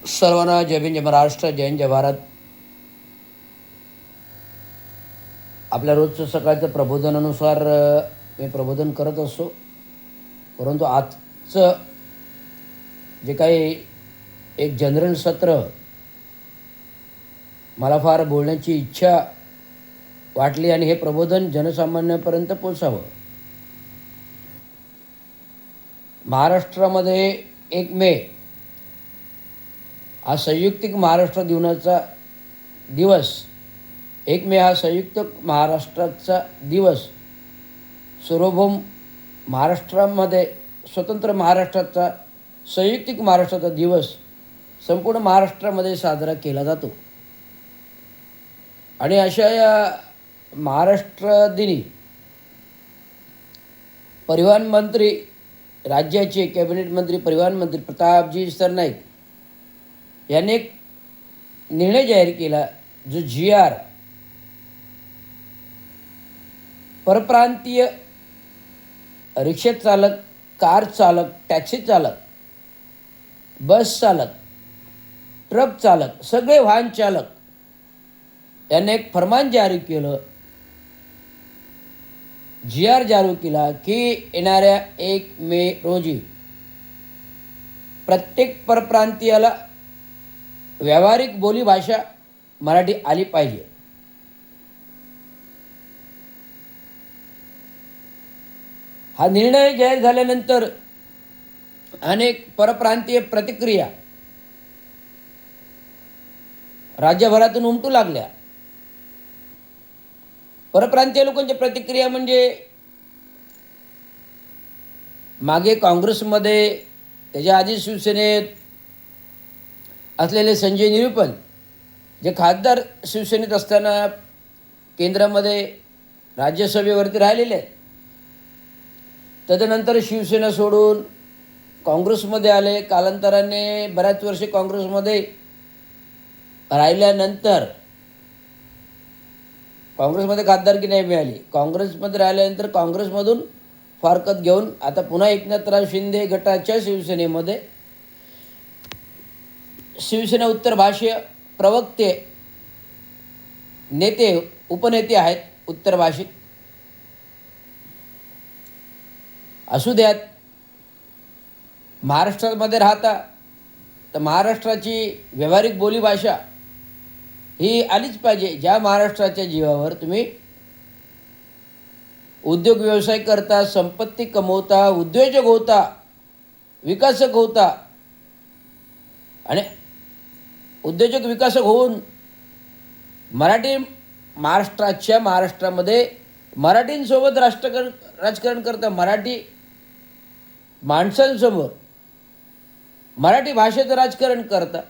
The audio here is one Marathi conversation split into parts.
सर्वांना जय भीम, जय महाराष्ट्र, जय हिंद, जय भारत. आपल्या रोजचं सकाळचं प्रबोधनानुसार मी प्रबोधन करत असतो. परंतु आजचं जे काही एक जनरल सत्र मला फार बोलण्याची इच्छा वाटली आणि हे प्रबोधन जनसामान्यापर्यंत पोचावं. महाराष्ट्रामध्ये 1 मे हा संयुक्तिक महाराष्ट्र दिनाचा दिवस, 1 मे हा संयुक्त महाराष्ट्राचा दिवस, सार्वभौम महाराष्ट्रामध्ये स्वतंत्र महाराष्ट्राचा संयुक्तिक महाराष्ट्राचा दिवस संपूर्ण महाराष्ट्रामध्ये साजरा केला जातो. आणि अशा या महाराष्ट्र दिनी परिवहन मंत्री, राज्याचे कॅबिनेट मंत्री, परिवहन मंत्री प्रतापजी सरनाईक यांनी एक निर्णय जाहीर केला, जो GR परप्रांतीय रिक्षा चालक, कार चालक, टॅक्सी चालक, बस चालक, ट्रक चालक, सगळे वाहन चालक यांनी एक फरमान जारी केलं, GR जारी केला की येणाऱ्या 1 मे रोजी प्रत्येक परप्रांतीयाला व्यावहारिक बोलीभाषा मराठी आली पाहिजे. हा निर्णय जाहीर झाल्यानंतर अनेक परप्रांतीय प्रतिक्रिया राज्यभरातून उमटू लागल्या. परप्रांतीय लोकांच्या प्रतिक्रिया म्हणजे मागे काँग्रेसमध्ये, त्याच्या आधी शिवसेनेत असलेले संजय निरुपम, जे खासदार शिवसेनेत असताना केंद्रामध्ये राज्यसभेवरती राहिलेले आहेत, तदनंतर शिवसेना सोडून काँग्रेसमध्ये आले. कालांतराने बऱ्याच वर्षे काँग्रेसमध्ये राहिल्यानंतर काँग्रेसमध्ये खासदारकी नाही मिळाली. काँग्रेसमध्ये राहिल्यानंतर काँग्रेसमधून फारकत घेऊन आता पुन्हा एकनाथराव शिंदे गटाच्या शिवसेनेमध्ये शिवसेना उत्तर भाषीय प्रवक्ते, नेते, उपनेते आहेत उत्तर भाषिक. असू द्यात. महाराष्ट्रामध्ये राहता तर महाराष्ट्राची व्यावहारिक बोलीभाषा ही आलीच पाहिजे. ज्या महाराष्ट्राच्या जीवावर तुम्ही उद्योग व्यवसाय करता, संपत्ती कमवता, उद्योजक होता, विकासक होता आणि उद्योजक विकासक होऊन महाराष्ट्रामध्ये मराठींसोबत राजकारण करता, मराठी माणसांसमोर मराठी भाषेचं राजकारण करता,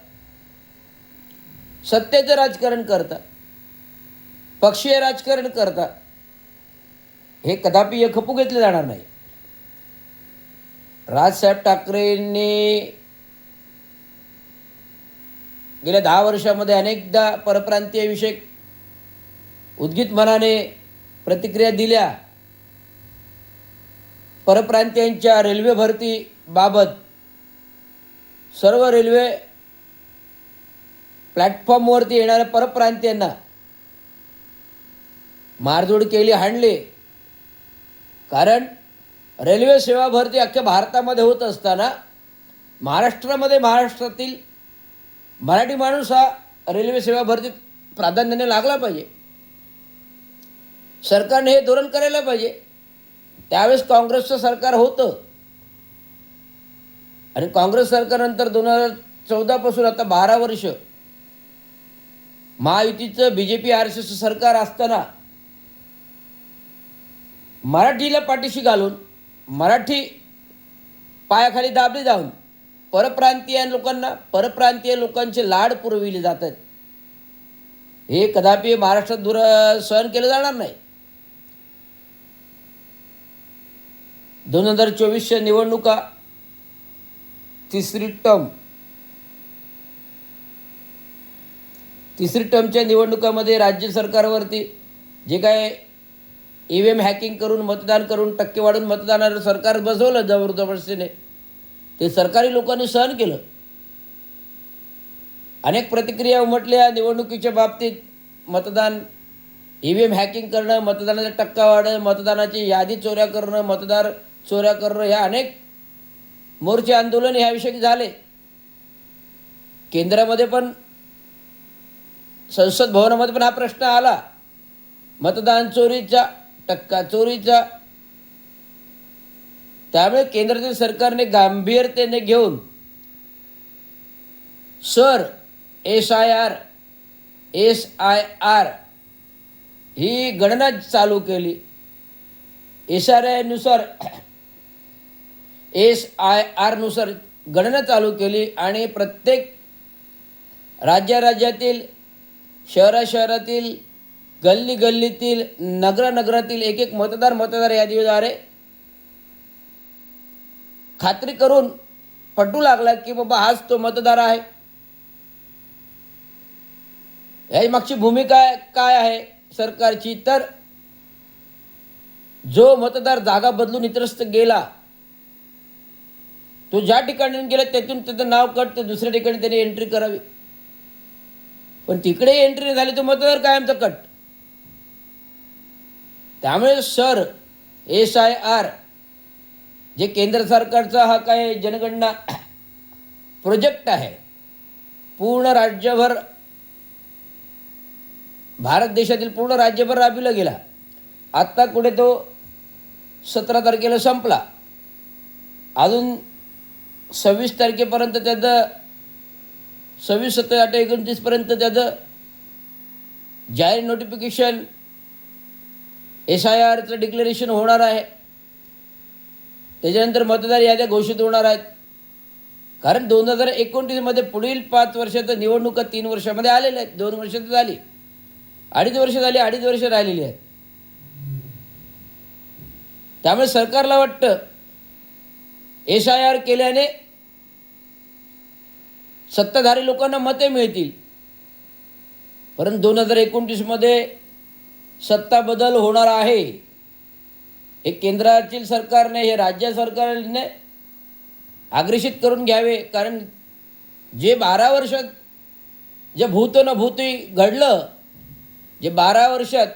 सत्तेचं राजकारण करता, पक्षीय राजकारण करता, हे कदापि खपू घेतले जाणार नाही. राजसाहेब ठाकरेंनी गेल्या 10 वर्षामध्ये अनेकदा परप्रांतीयविषयक उद्गीत मनाने प्रतिक्रिया दिल्या. परप्रांतीयांच्या रेल्वे भरतीबाबत सर्व रेल्वे प्लॅटफॉर्मवरती येणाऱ्या परप्रांतीयांना मारझोड केली, हाणली. कारण रेल्वे सेवा भरती अख्ख्या भारतामध्ये होत असताना महाराष्ट्रातील मराठी माणूस हा रेल्वे सेवा भरतीत प्राधान्याने लागला पाहिजे. सरकारने हे धोरण करायला पाहिजे. त्यावेळेस काँग्रेसचं सरकार होतं आणि काँग्रेस सरकारनंतर 2014 पासून आता 12 वर्ष महायुतीचं BJP RSS सरकार असताना मराठीला पाठीशी घालून, मराठी पायाखाली दाबली जाऊन परप्रांतीय लोकांचे लाड पुरविले जातात. हे कदापि महाराष्ट्रात सहन केलं जाणार नाही. 2024च्या निवडणुका, तिसरी टर्मच्या निवडणुकामध्ये राज्य सरकारवरती जे काय EVM हॅकिंग करून, मतदान करून, टक्के वाढून मतदानाचं सरकार बसवलं जबरदस्तीने, ते सरकारी लोकांनी सहन केलं. अनेक प्रतिक्रिया उमटल्या निवडणुकीच्या बाबतीत. मतदान EVM हॅकिंग करणं, मतदानाचा टक्का वाढणं, मतदानाची यादी चोऱ्या करणं, मतदार चोऱ्या करणं, ह्या अनेक मोर्चे आंदोलन ह्याविषयी झाले. केंद्रामध्ये पण संसद भवनामध्ये पण हा प्रश्न आला, मतदान चोरीचा, टक्का चोरीचा. त्यामुळे केंद्रातील सरकारने गांभीर्याने घेऊन SIR ही गणना चालू केली. SIR नुसार गणना चालू केली आणि प्रत्येक राज्यातील, शहरातील, गल्लीतील, नगरातील एक एक मतदार यादीद्वारे खात्री करून पटू लागला की बाबा हाच तो मतदार आहे. याची मागची भूमिका काय आहे सरकारची? तर जो मतदार जागा बदलून इतरस्त गेला, तो ज्या ठिकाणी गेला त्यातून त्याचं नाव कट, तर दुसऱ्या ठिकाणी त्याने एंट्री करावी. पण तिकडे एंट्री झाली तो मतदार कायमचा कट. त्यामुळे SIR जे केंद्र सरकारचा हा काय जनगणना प्रोजेक्ट आहे, पूर्ण राज्यभर, भारत देशातील पूर्ण राज्यभर राबविला गेला. आत्ता कुठे तो 17 तारखेला संपला. अजून 26 तारखेपर्यंत त्याचं 26, 27, 28, 29पर्यंत त्याचं जाहीर नोटिफिकेशन SIRचं डिक्लेरेशन होणार आहे. त्याच्यानंतर मतदार याद्या घोषित होणार आहेत. कारण 2029मध्ये पुढील 5 वर्षाचं निवडणुका 3 वर्षामध्ये आलेल्या आहेत. 2 वर्ष तर झाली, 2.5 वर्ष झाली, 2.5 वर्ष राहिलेली आहेत. त्यामुळे सरकारला वाटतं SIR केल्याने सत्ताधारी लोकांना मते मिळतील. परंतु 2029मध्ये सत्ता बदल होणार आहे. हे केंद्रातील सरकारने, हे राज्य सरकारने अग्रेषित करून घ्यावे. कारण जे 12 वर्षात जे भूत न भूती घडलं, जे 12 वर्षात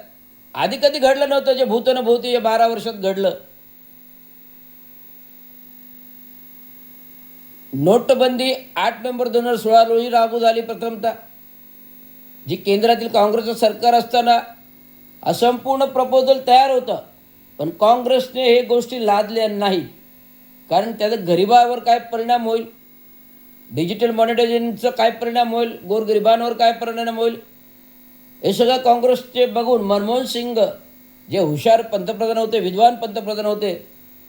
आधी कधी घडलं नव्हतं, जे भूत न भूती हे 12 वर्षात घडलं. नोटबंदी 8 नोव्हेंबर 2016 रोजी लागू झाली प्रथमतः. जी केंद्रातील काँग्रेसचं सरकार असताना असंपूर्ण प्रपोजल तयार होतं, पण काँग्रेसने हे गोष्टी लादल्या नाहीत. कारण त्याचा गरिबावर काय परिणाम होईल, डिजिटल मॉनिटायझेशनचा काय परिणाम होईल, गोरगरिबांवर काय परिणाम होईल, हे सगळं काँग्रेसचे बघून मनमोहन सिंग जे हुशार पंतप्रधान होते, विद्वान पंतप्रधान होते,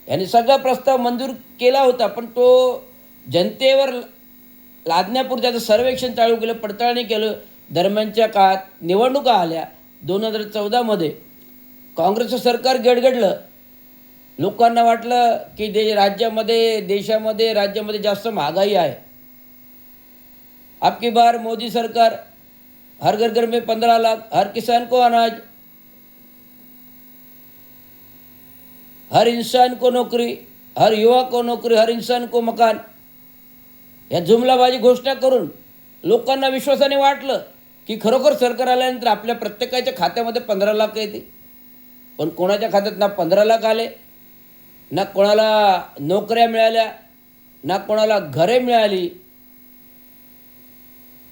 यांनी सगळा प्रस्ताव मंजूर केला होता. पण तो जनतेवर लादण्यापूर्वी त्याचं सर्वेक्षण चालू केलं, पडताळणी केलं. दरम्यानच्या काळात निवडणुका आल्या. 2014मध्ये काँग्रेसचं सरकार गडगडलं. लोकांना वाटलं की राज्यामध्ये जास्त महागाई आहे. अब की बार मोदी सरकार हर घर में 15 लाख, हर किसान को अनाज, हर इंसान को नौकरी, हर युवा को नौकरी, हर इंसान को मकान, या जुमलाबाजी घोषणा करून लोकांना विश्वासाने वाटलं की खरोखर सरकार आल्यानंतर आपल्या प्रत्येकाच्या खात्यामध्ये 15 लाख येते. पण कोणाच्या खात्यात ना 15 लाख आले, ना कोणाला नोकऱ्या मिळाल्या, ना कोणाला घरे मिळाली.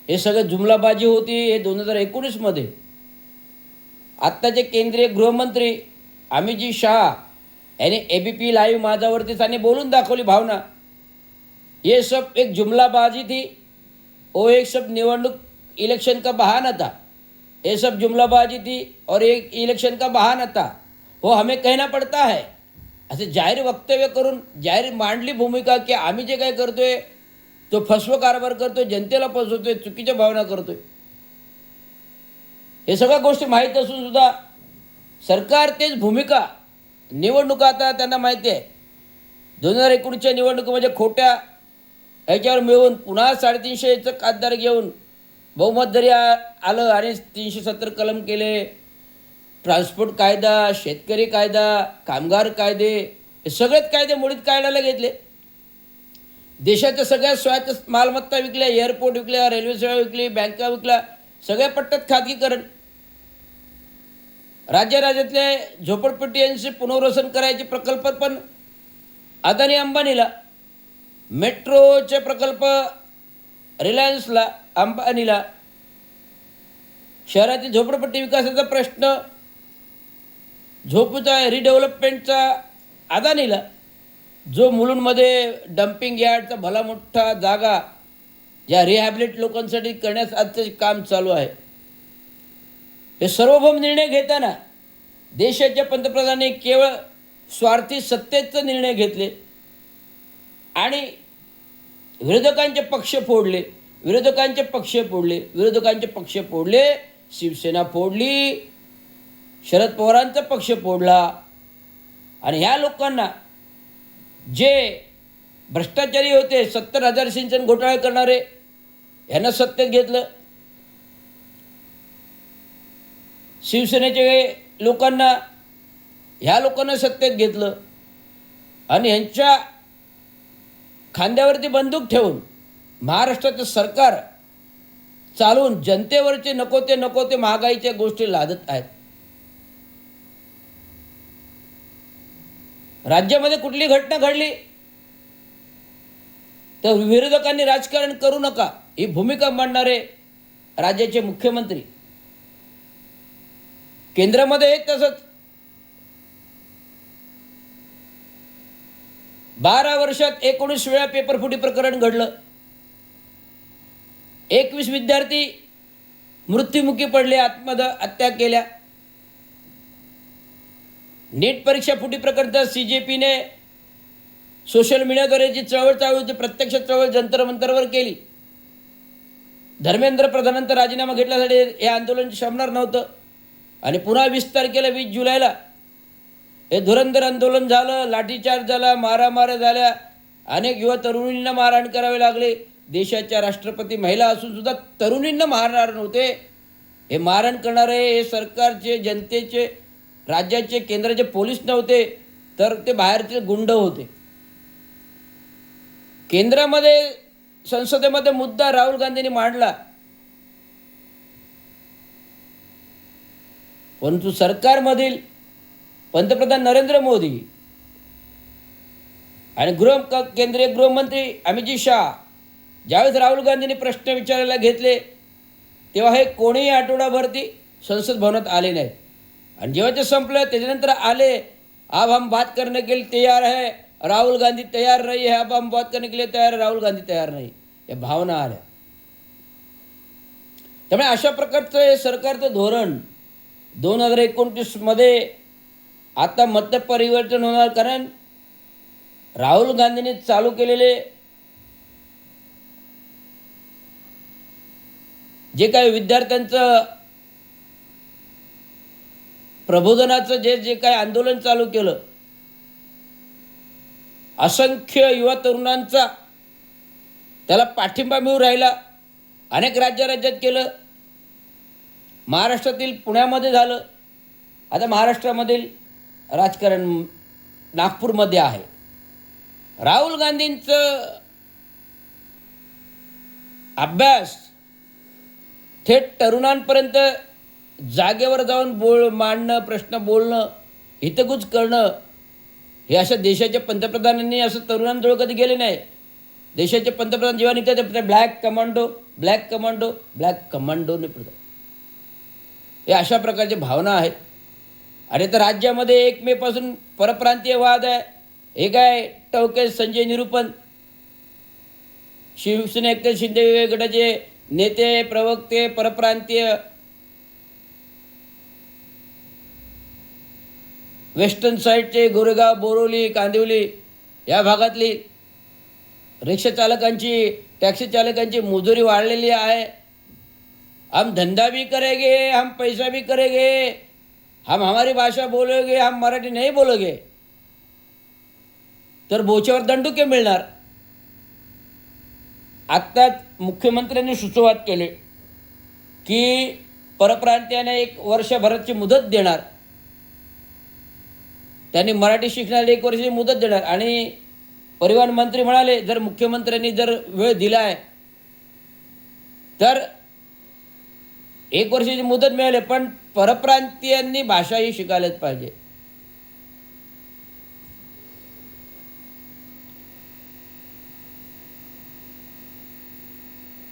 हे सगळं जुमलाबाजी होती. हे 2019मध्ये आत्ताचे केंद्रीय गृहमंत्री अमितजी शहा यांनी ABP लाईव्ह माझावरती त्यांनी बोलून दाखवली भावना. ये सब एक जुमलाबाजी थी, वो एक सब निवडणूक इलेक्शन का बहाना था. ये सब जुमलाबाजी थी और एक इलेक्शन का बहाना था, वो हमें कहना पड़ता है. असे जाहीर वक्तव्य करून जाहीर मांडली भूमिका की आम्ही जे काय करतोय तो फसव कारभार करतोय, जनतेला फसवतोय, चुकीच्या भावना करतोय. हे सगळ्या गोष्टी माहीत असून सुद्धा सरकार तेच भूमिका. निवडणुका आता त्यांना माहिती आहे. 2019च्या निवडणुकीमध्ये खोट्या ह्याच्यावर मिळवून पुन्हा 350चं खासदार घेऊन बहुमत जरी आलं आणि 370 कलम केले, ट्रान्सपोर्ट कायदा, शेतकरी कायदा, कामगार कायदे, हे सगळेच कायदे मोडीत काढायला घेतले. देशाच्या सगळ्या स्वायत्त मालमत्ता विकल्या, एअरपोर्ट विकल्या, रेल्वे सेवा विकली, बँका विकल्या, सगळ्या पट्ट्यात खाजगीकरण. राज्यातले झोपडपट्टी पुनर्वसन करायचे प्रकल्प पण अदानी अंबानीला, मेट्रोचे प्रकल्प रिलायन्सला, अंबानीला, शहरातील झोपडपट्टी विकासाचा प्रश्न झोपचा रिडेव्हलपमेंटचा अदानीला, जो मुलुंडमध्ये डम्पिंग यार्डचा भला मोठा जागा या रिहॅबिलिट लोकांसाठी करण्याचं काम चालू आहे. हे सार्वभौम निर्णय घेताना देशाच्या पंतप्रधानांनी केवळ स्वार्थी सत्तेचे निर्णय घेतले आणि विरोधकांचे पक्ष फोडले, शिवसेना फोडली, शरद पवारांचा पक्ष फोडला आणि ह्या लोकांना जे भ्रष्टाचारी होते, 70,000 सिंचन घोटाळे करणारे, यांना सत्तेत घेतलं. शिवसेनेचे ह्या लोकांना सत्तेत घेतलं आणि ह्यांच्या खांद्यावरती बंदूक ठेवून महाराष्ट्राचं सरकार चालवून जनतेवरचे नको ते महागाईच्या गोष्टी लादत आहेत. राज्यामध्ये कुठली घटना घडली तर विरोधकांनी राजकारण करू नका ही भूमिका मांडणारे राज्याचे मुख्यमंत्री. केंद्रामध्ये तसंच 12 वर्षात 19 वेळा पेपरफुटी प्रकरण घडलं. 21 विद्यार्थी मृत्युमुखी पडले, आत्महत्या केल्या. नीट परीक्षा फुटी प्रकरणात CJPने सोशल मीडियाद्वारे जी चळवळ चालू होती, प्रत्यक्ष चळवळ जंतर मंतरवर केली. धर्मेंद्र प्रधानांचा राजीनामा घेतल्यासाठी हे आंदोलन शमणार नव्हतं आणि पुन्हा 20 तारखेला 20 जुलैला हे धुरंधर आंदोलन झालं, लाठीचार्ज झाला, मारामाऱ्या झाल्या, अनेक युवा तरुणींना मारहाण करावे लागले. देशाच्या राष्ट्रपती महिला असून सुद्धा तरुणींना मारणार नव्हते. हे मारहाण करणारे हे सरकारचे, जनतेचे, राज्याचे, केंद्राचे पोलीस नव्हते, तर ते बाहेरचे गुंड होते. केंद्रामध्ये संसदेमध्ये मुद्दा राहुल गांधींनी मांडला, परंतु सरकारमधील पंतप्रधान नरेंद्र मोदी आणि केंद्रीय गृहमंत्री अमित शाह ज्यावेळेस राहुल गांधींनी प्रश्न विचारायला घेतले तेव्हा हे कोणीही आठवडाभरती संसद भवनात आले नाहीत. आणि जेव्हा ते संपलं त्याच्यानंतर आले, अब हम बात करने के लिए तैयार है, राहुल गांधी तैयार नहीं है, अब हम बात करने के लिए तैयार है, राहुल गांधी तैयार नाही, या भावना आल्या. त्यामुळे अशा प्रकारचं हे सरकारचं धोरण 2029 मध्ये आता मतपरिवर्तन होणार. कारण राहुल गांधींनी चालू केलेले जे काही विद्यार्थ्यांचं प्रबोधनाचं जे काही आंदोलन चालू केलं, असंख्य युवा तरुणांचा त्याला पाठिंबा मिळू राहिला. अनेक राज्यात केलं, महाराष्ट्रातील पुण्यामध्ये झालं, आता महाराष्ट्रामधील राजकारण नागपूरमध्ये आहे. राहुल गांधींचं अभ्यास थेट तरुणांपर्यंत जागेवर जाऊन मांडणं, प्रश्न बोलणं, हितगुज करणं, हे अशा देशाच्या पंतप्रधानांनी असं तरुणांजवळ कधी गेले नाही. देशाचे पंतप्रधान जेव्हा निघतात ते ब्लॅक कमांडोने पडतात. हे अशा प्रकारच्या भावना आहेत. आणि तर राज्यामध्ये 1 मे पासून परप्रांतीयवाद आहे. हे काय टवके संजय निरुपण, शिवसेना एकनाथ शिंदे गटाचे नेते, प्रवक्ते, परप्रांतीय, वेस्टर्न साईडचे गोरेगाव, बोरोली, कांदिवली या भागातली रिक्षा चालकांची, टॅक्सी चालकांची मजुरी वाढलेली आहे. हम धंधा भी करेंगे, हम पैसा भी करेंगे, हम हमारी भाषा बोलोगे, हम मराठी नहीं बोलोगे तर बोच्यावर दंडुके मिळणार. आत्ताच मुख्यमंत्र्यांनी सुसंवाद केले की परप्रांतीयांना 1 वर्षभराची मुदत देणार, त्यांनी मराठी शिकण्याला 1 वर्षाची मुदत देणार आणि परिवहन मंत्री म्हणाले जर मुख्यमंत्र्यांनी जर वेळ दिला आहे तर 1 वर्षाची मुदत मिळाली, पण परप्रांतीयांनी भाषा ही शिकायलाच पाहिजे.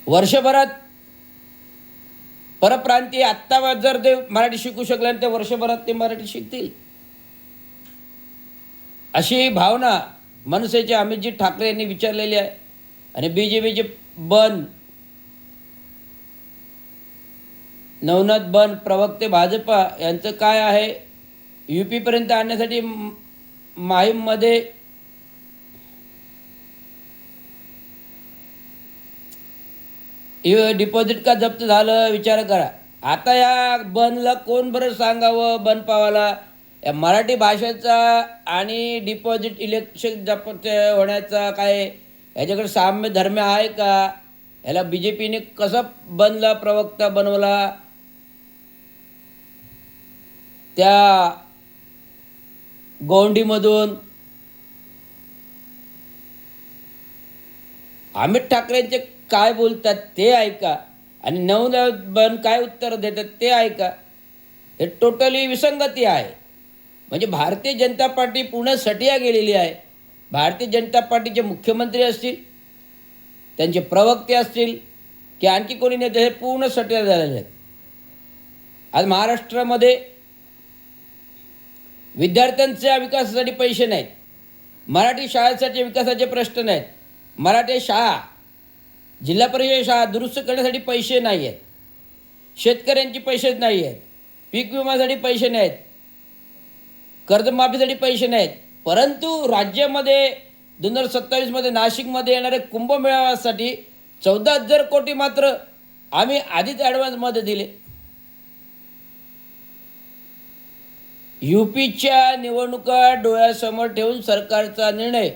वर्षभरात परप्रांतीय आत्ता जर ते मराठी शिकू शकले तर वर्षभरात ते मराठी शिकतील, अशी भावना मनसेचे अमितजी ठाकरे यांनी विचारलेली आहे. आणि BJPचे नवनाथ बन प्रवक्ते भाजपा यांचं काय आहे? UP पर्यंत आणण्यासाठी माहीममध्ये डिपॉझिट का जप्त झालं, विचार करा. आता या बनला कोण बरं सांगावं? बन पावाला या मराठी भाषेचा आणि डिपॉझिट इलेक्शन जप्त होण्याचा काय याच्याकडे साम्य धर्म आहे का? याला BJPने कसं बनला प्रवक्ता बनवला? त्या गोंडीमधून अमित ठाकरेंचे काय बोलतात ते ऐका आणि नवनाथ बन काय उत्तर देतात ते ऐका. हे टोटली विसंगती आहे. म्हणजे भारतीय जनता पार्टी पूर्ण सटिया गेलेली आहे. भारतीय जनता पार्टीचे मुख्यमंत्री असतील, त्यांचे प्रवक्ते असतील की आणखी कोणी नेते, हे पूर्ण सटिया झालेले आहेत. आज महाराष्ट्रामध्ये विद्यार्थ्यांच्या विकासासाठी पैसे नाहीत, मराठी शाळेसाठी विकासाचे प्रश्न नाहीत, मराठी शाळा जिल्हा परिषद शाळा दुरुस्त करण्यासाठी पैसे नाही आहेत, शेतकऱ्यांचे पैसेच नाही आहेत, पीक विम्यासाठी पैसे नाहीत, कर्जमाफीसाठी पैसे नाहीत. परंतु राज्यामध्ये 2027मध्ये नाशिकमध्ये येणारे कुंभमेळ्यासाठी 14,000 कोटी मात्र आम्ही आधीच ॲडव्हान्समध्ये दिले. UPच्या निवडणुका डोळ्यासमोर ठेवून सरकारचा निर्णय,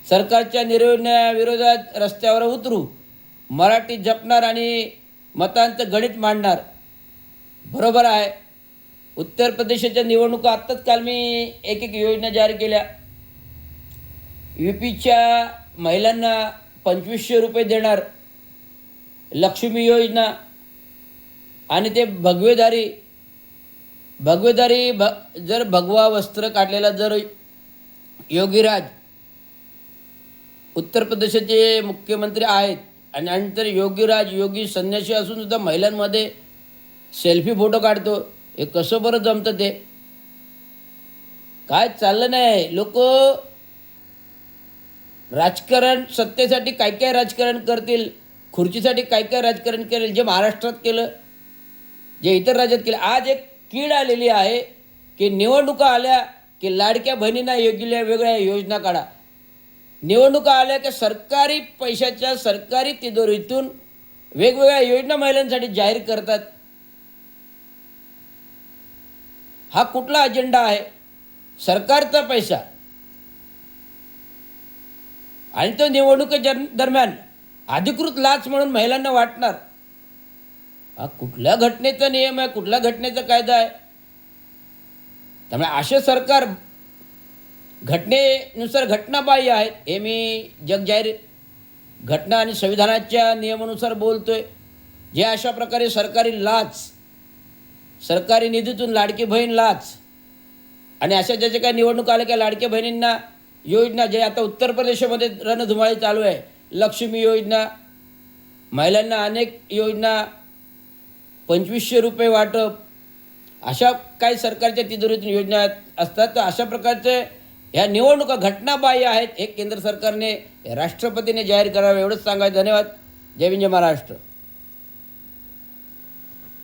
सरकारच्या निर्णयाविरोधात रस्त्यावर उतरू, मराठी जपणार आणि मतांचं गणित मांडणार. बरोबर आहे. उत्तर प्रदेशाच्या निवडणुका आत्ताच काल मी एक योजना जाहीर केल्या. UPच्या महिलांना 2500 रुपये देणार, लक्ष्मी योजना. आणि ते जर भगवा वस्त्र काढलेला जर योगीराज उत्तर प्रदेशाचे मुख्यमंत्री आहेत आणि नंतर योगी संन्यासी असून सुद्धा महिलांमध्ये सेल्फी फोटो काढतो, हे कसं बरं जमतं? ते काय चाललं नाही. लोक राजकारण सत्तेसाठी काय काय राजकारण करतील, खुर्चीसाठी काय काय राजकारण करेल, जे महाराष्ट्रात केलं, जे इतर राज्यात केलं. आज एक कीड आलेली आहे की निवडणुका आल्या की लाडक्या बहिणींना योग्य वेगळ्या योजना काढा. निवडणुका आल्या की सरकारी पैशाच्या सरकारी तिजोरीतून वेगवेगळ्या योजना महिलांसाठी जाहीर करतात. हा कुठला अजेंडा आहे? सरकारचा पैसा आणि तो निवडणुकीच्या दरम्यान अधिकृत लाच म्हणून महिलांना वाटणार. हा कुठल्या घटनेचा नियम आहे? कुठल्या घटनेचा कायदा आहे? त्यामुळे असे सरकार घटनेनुसार घटनाबाह्य आहेत. हे मी जगजाहीर घटना आणि संविधानाच्या नियमानुसार बोलतोय. जे अशा प्रकारे सरकारी लाच, सरकारी निधीतून लाडकी बहीण लाच आणि अशा ज्याच्या काही निवडणूक आल्या की लाडक्या बहिणींना योजना, जे आता उत्तर प्रदेशामध्ये रणधुमाळी चालू आहे, लक्ष्मी योजना, महिलांना अनेक योजना, 2500 रुपये वाटप, अशा काही सरकारच्या तिजोरीतून योजना असतात. तर अशा प्रकारचे ह्या निवडणुका घटनाबाह्य आहेत. हे केंद्र सरकारने, राष्ट्रपतीने जाहीर करावे, एवढंच सांगायचं. धन्यवाद. जय हिंद, जय महाराष्ट्र.